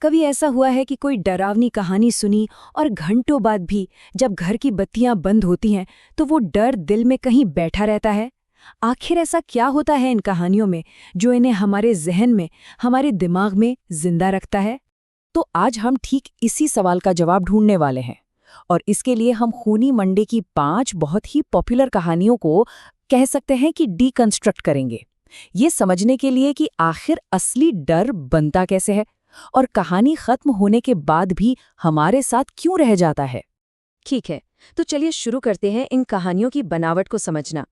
कभी ऐसा हुआ है कि कोई डरावनी कहानी सुनी और घंटों बाद भी जब घर की बत्तियां बंद होती हैं तो वो डर दिल में कहीं बैठा रहता है? आखिर ऐसा क्या होता है इन कहानियों में जो इन्हें हमारे जहन में, हमारे दिमाग में जिंदा रखता है? तो आज हम ठीक इसी सवाल का जवाब ढूंढने वाले हैं। और इसके लिए हम खूनी मंडे की 5 बहुत ही पॉपुलर कहानियों को कह सकते हैं कि डीकंस्ट्रक्ट करेंगे, ये समझने के लिए कि आखिर असली डर बनता कैसे है और कहानी खत्म होने के बाद भी हमारे साथ क्यों रह जाता है। ठीक है, तो चलिए शुरू करते हैं इन कहानियों की बनावट को समझना।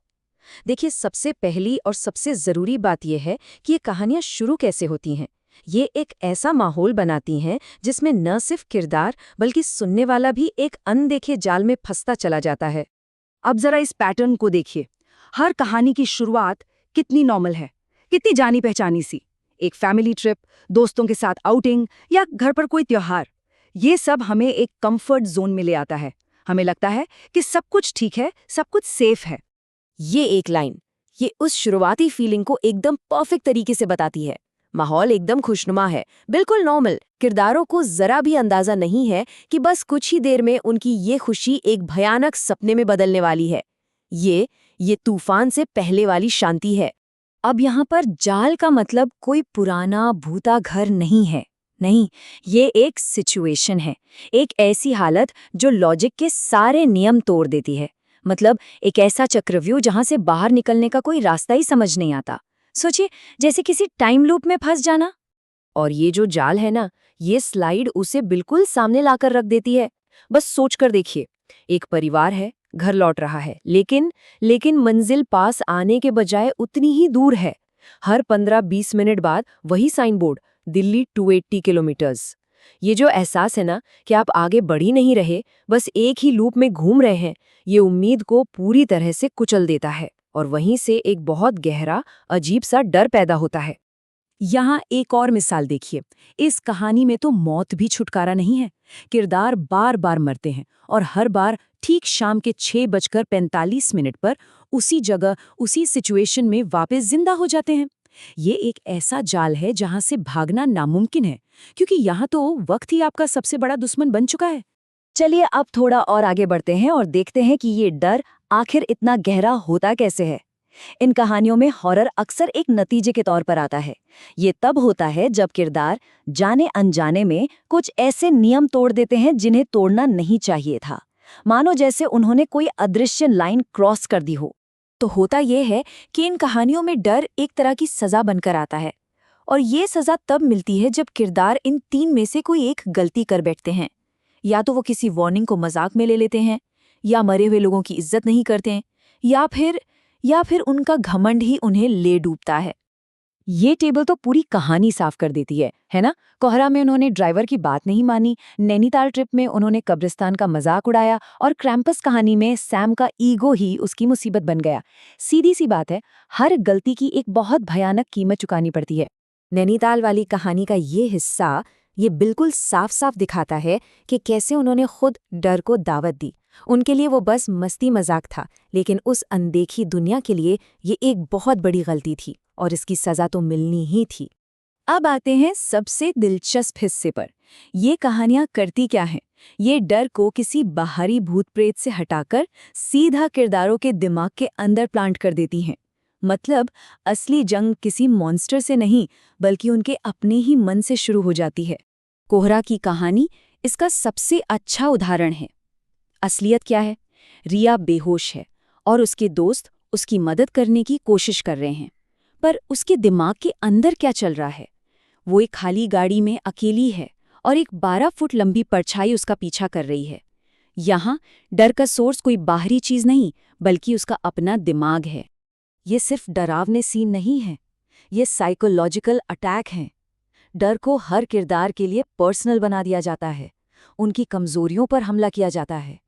देखिए, सबसे पहली और सबसे ज़रूरी बात यह है कि ये कहानियाँ शुरू कैसे होती हैं। ये एक ऐसा माहौल बनाती हैं जिसमें न सिर्फ किरदार बल्कि सुनने वाला भी एक अनदेखे जाल में फंसता चला जाता है। अब जरा इस पैटर्न को देखिए। हर कहानी की शुरुआत कितनी नॉर्मल है, कितनी जानी पहचानी सी। एक फैमिली ट्रिप, दोस्तों के साथ आउटिंग या घर पर कोई त्योहार। ये सब हमें एक कंफर्ट जोन में ले आता है। हमें लगता है कि सब कुछ ठीक है, सब कुछ सेफ है। ये एक लाइन, ये उस शुरुआती फीलिंग को एकदम परफेक्ट तरीके से बताती है। माहौल एकदम खुशनुमा है, बिल्कुल नॉर्मल। किरदारों को जरा भी अंदाजा नहीं है कि बस कुछ ही देर में उनकी ये खुशी एक भयानक सपने में बदलने वाली है। ये तूफान से पहले वाली शांति है। अब यहाँ पर जाल का मतलब कोई पुराना भूता घर नहीं है। नहीं, ये एक सिचुएशन है, एक ऐसी हालत जो लॉजिक के सारे नियम तोड़ देती है। मतलब एक ऐसा चक्रव्यूह जहाँ से बाहर निकलने का कोई रास्ता ही समझ नहीं आता। सोचिए, जैसे किसी टाइम लूप में फंस जाना। और ये जो जाल है ना, ये स्लाइड उसे बिल्कुल सामने लाकर रख देती है। बस सोचकर देखिए, एक परिवार है, घर लौट रहा है, लेकिन मंजिल पास आने के बजाय उतनी ही दूर है। हर 15-20 मिनट बाद वही साइन बोर्ड, दिल्ली 280 किलोमीटर्स। ये जो एहसास है ना कि आप आगे बढ़ ही नहीं रहे, बस एक ही लूप में घूम रहे हैं, ये उम्मीद को पूरी तरह से कुचल देता है। और वहीं से एक बहुत गहरा, अजीब सा डर पैदा होता है। यहाँ एक और मिसाल देखिए। इस कहानी में तो मौत भी छुटकारा नहीं है। किरदार बार बार मरते हैं और हर बार ठीक शाम के 6:45 पर उसी जगह, उसी सिचुएशन में वापस जिंदा हो जाते हैं। ये एक ऐसा जाल है जहां से भागना नामुमकिन है, क्योंकि यहाँ तो वक्त ही आपका सबसे बड़ा दुश्मन बन चुका है। चलिए अब थोड़ा और आगे बढ़ते हैं और देखते हैं कि ये डर आखिर इतना गहरा होता कैसे है। इन कहानियों में हॉरर अक्सर एक नतीजे के तौर पर आता है। ये तब होता है जब किरदार जाने अनजाने में कुछ ऐसे नियम तोड़ देते हैं जिन्हें तोड़ना नहीं चाहिए था। मानो जैसे उन्होंने कोई अदृश्य लाइन क्रॉस कर दी हो। तो होता यह है कि इन कहानियों में डर एक तरह की सजा बनकर आता है। और ये सजा तब मिलती है जब किरदार इन 3 में से कोई एक गलती कर बैठते हैं। या तो वो किसी वार्निंग को मजाक में ले लेते हैं, या मरे हुए लोगों की इज्जत नहीं करते हैं, या फिर उनका घमंड ही उन्हें ले डूबता है। ये टेबल तो पूरी कहानी साफ कर देती है ना? कोहरा में उन्होंने ड्राइवर की बात नहीं मानी, नैनीताल ट्रिप में उन्होंने कब्रिस्तान का मजाक उड़ाया, और क्रैम्पस कहानी में सैम का ईगो ही उसकी मुसीबत बन गया। सीधी सी बात है, हर गलती की एक बहुत भयानक कीमत चुकानी पड़ती है। नैनीताल वाली कहानी का ये हिस्सा ये बिल्कुल साफ साफ दिखाता है कि कैसे उन्होंने खुद डर को दावत दी। उनके लिए वो बस मस्ती मजाक था, लेकिन उस अनदेखी दुनिया के लिए ये एक बहुत बड़ी गलती थी और इसकी सजा तो मिलनी ही थी। अब आते हैं सबसे दिलचस्प हिस्से पर। ये कहानियां करती क्या हैं? ये डर को किसी बाहरी भूत प्रेत से हटाकर सीधा किरदारों के दिमाग के अंदर प्लांट कर देती हैं। मतलब असली जंग किसी मॉन्स्टर से नहीं, बल्कि उनके अपने ही मन से शुरू हो जाती है। कोहरा की कहानी इसका सबसे अच्छा उदाहरण है। असलियत क्या है? रिया बेहोश है और उसके दोस्त उसकी मदद करने की कोशिश कर रहे हैं, पर उसके दिमाग के अंदर क्या चल रहा है? वो एक खाली गाड़ी में अकेली है और एक 12 फुट लंबी परछाई उसका पीछा कर रही है। यहाँ डर का सोर्स कोई बाहरी चीज नहीं, बल्कि उसका अपना दिमाग है। ये सिर्फ डरावने सीन नहीं है, ये साइकोलॉजिकल अटैक हैं। डर को हर किरदार के लिए पर्सनल बना दिया जाता है, उनकी कमजोरियों पर हमला किया जाता है,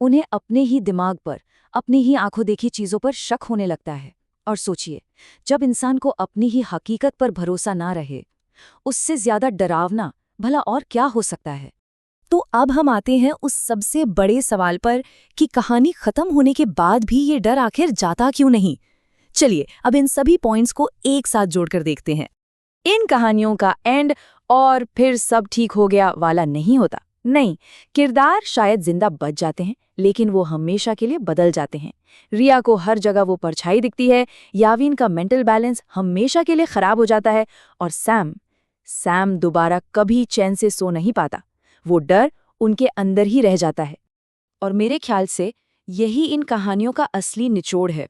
उन्हें अपने ही दिमाग पर, अपनी ही आंखों देखी चीजों पर शक होने लगता है। और सोचिए, जब इंसान को अपनी ही हकीकत पर भरोसा ना रहे, उससे ज्यादा डरावना भला और क्या हो सकता है? तो अब हम आते हैं उस सबसे बड़े सवाल पर कि कहानी खत्म होने के बाद भी ये डर आखिर जाता क्यों नहीं? चलिए अब इन सभी पॉइंट्स को एक साथ जोड़कर देखते हैं। इन कहानियों का एंड और फिर सब ठीक हो गया वाला नहीं होता। नहीं, किरदार शायद जिंदा बच जाते हैं, लेकिन वो हमेशा के लिए बदल जाते हैं। रिया को हर जगह वो परछाई दिखती है, यावीन का मेंटल बैलेंस हमेशा के लिए खराब हो जाता है, और सैम दोबारा कभी चैन से सो नहीं पाता। वो डर उनके अंदर ही रह जाता है। और मेरे ख्याल से यही इन कहानियों का असली निचोड़ है।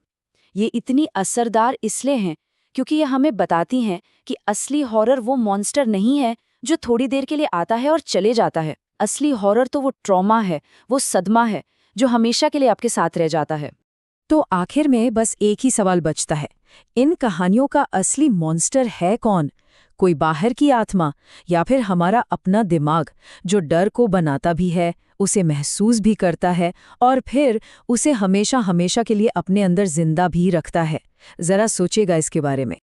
ये इतनी असरदार इसलिए हैं क्योंकि ये हमें बताती हैं कि असली हॉरर वो मॉन्स्टर नहीं है जो थोड़ी देर के लिए आता है और चले जाता है। असली हॉरर तो वो ट्रॉमा है, वो सदमा है जो हमेशा के लिए आपके साथ रह जाता है। तो आखिर में बस एक ही सवाल बचता है, इन कहानियों का असली मॉन्स्टर है कौन? कोई बाहर की आत्मा या फिर हमारा अपना दिमाग जो डर को बनाता भी है, उसे महसूस भी करता है और फिर उसे हमेशा हमेशा के लिए अपने अंदर जिंदा भी रखता है? जरा सोचेगा इसके बारे में।